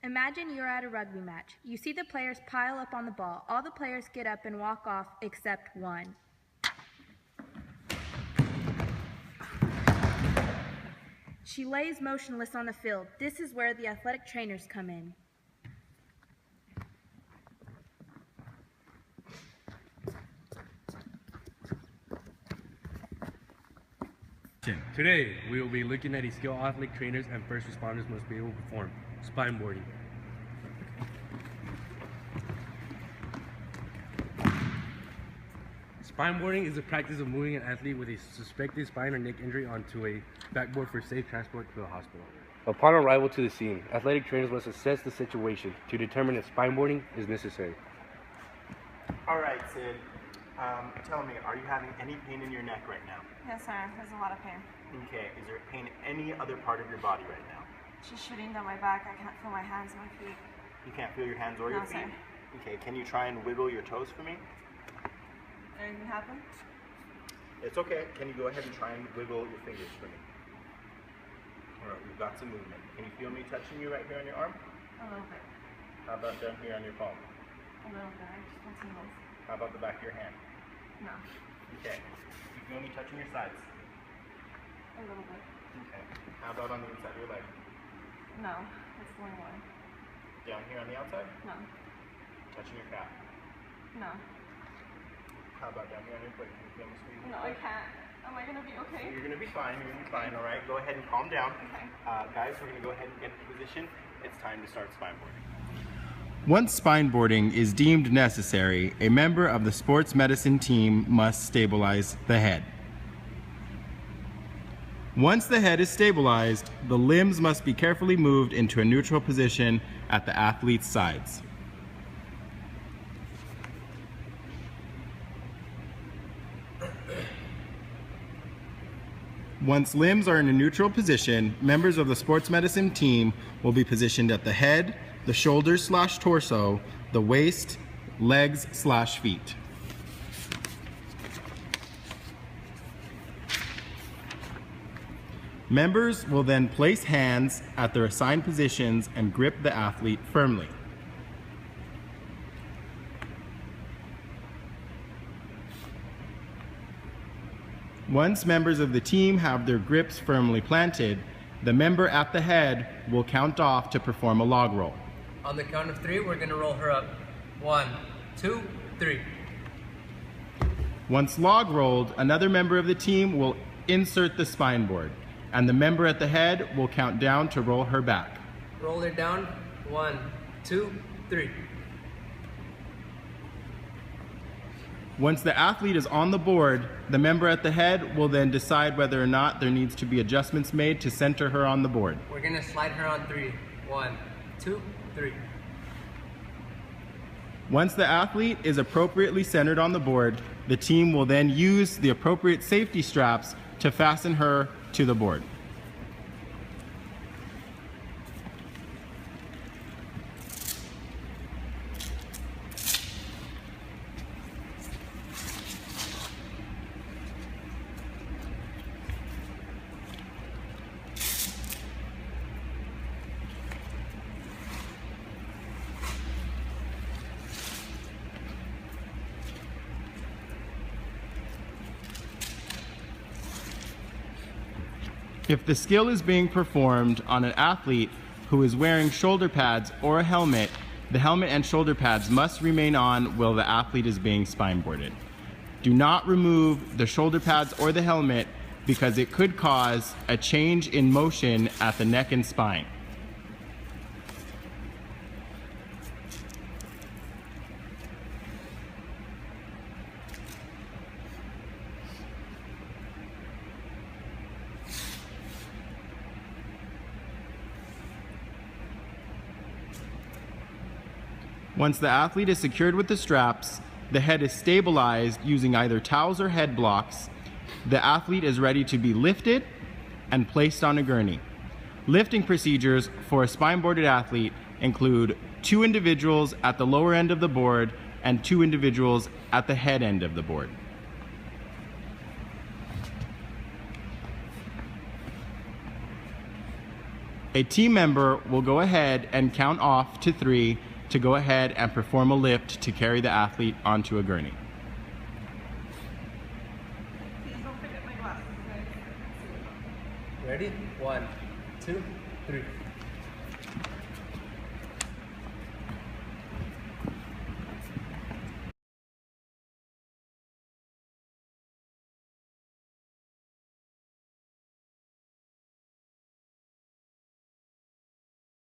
Imagine you're at a rugby match. You see the players pile up on the ball. All the players get up and walk off except one. She lays motionless on the field. This is where the athletic trainers come in. Today, we will be looking at a skill athletic trainers and first responders must be able to perform: spine boarding. Spine boarding is the practice of moving an athlete with a suspected spine or neck injury onto a backboard for safe transport to the hospital. Upon arrival to the scene, athletic trainers must assess the situation to determine if spine boarding is necessary. All right, Sid. Tell me, are you having any pain in your neck right now? Yes, sir. There's a lot of pain. Okay. Is there pain in any other part of your body right now? She's shooting down my back. I can't feel my hands and my feet. You can't feel your hands or your No, feet? sir. Okay. Can you try and wiggle your toes for me? Anything happen? It's okay. Can you go ahead and try and wiggle your fingers for me? All right. We've got some movement. Can you feel me touching you right here on your arm? A little bit. How about down here on your palm? A little bit. I just want tingles. How about the back of your hand? No. Okay. You feel me touching your sides? A little bit. Okay. How about on the inside of your leg? No. It's going away. Down here on the outside? No. Touching your calf? No. How about down here on your foot? Can you feel me squeezing? No, I can't. Am I gonna be okay? You're gonna be fine. You're gonna be fine. All right. Go ahead and calm down. Okay. Guys, we're gonna go ahead and get into position. It's time to start spine boarding. Once spine boarding is deemed necessary, a member of the sports medicine team must stabilize the head. Once the head is stabilized, the limbs must be carefully moved into a neutral position at the athlete's sides. Once limbs are in a neutral position, members of the sports medicine team will be positioned at the head, the shoulders/torso, the waist, legs/feet. Members will then place hands at their assigned positions and grip the athlete firmly. Once members of the team have their grips firmly planted, the member at the head will count off to perform a log roll. On the count of 3, we're going to roll her up. 1, 2, 3. Once log rolled, another member of the team will insert the spine board, and the member at the head will count down to roll her back. Roll her down. 1, 2, 3. Once the athlete is on the board, the member at the head will then decide whether or not there needs to be adjustments made to center her on the board. We're going to slide her on 3. 1, 2, 3. Once the athlete is appropriately centered on the board, the team will then use the appropriate safety straps to fasten her to the board. If the skill is being performed on an athlete who is wearing shoulder pads or a helmet, the helmet and shoulder pads must remain on while the athlete is being spine boarded. Do not remove the shoulder pads or the helmet because it could cause a change in motion at the neck and spine. Once the athlete is secured with the straps, the head is stabilized using either towels or head blocks. The athlete is ready to be lifted and placed on a gurney. Lifting procedures for a spine-boarded athlete include 2 individuals at the lower end of the board and 2 individuals at the head end of the board. A team member will go ahead and count off to 3 to go ahead and perform a lift to carry the athlete onto a gurney. Please don't forget my glasses, guys. Ready? 1, 2, 3.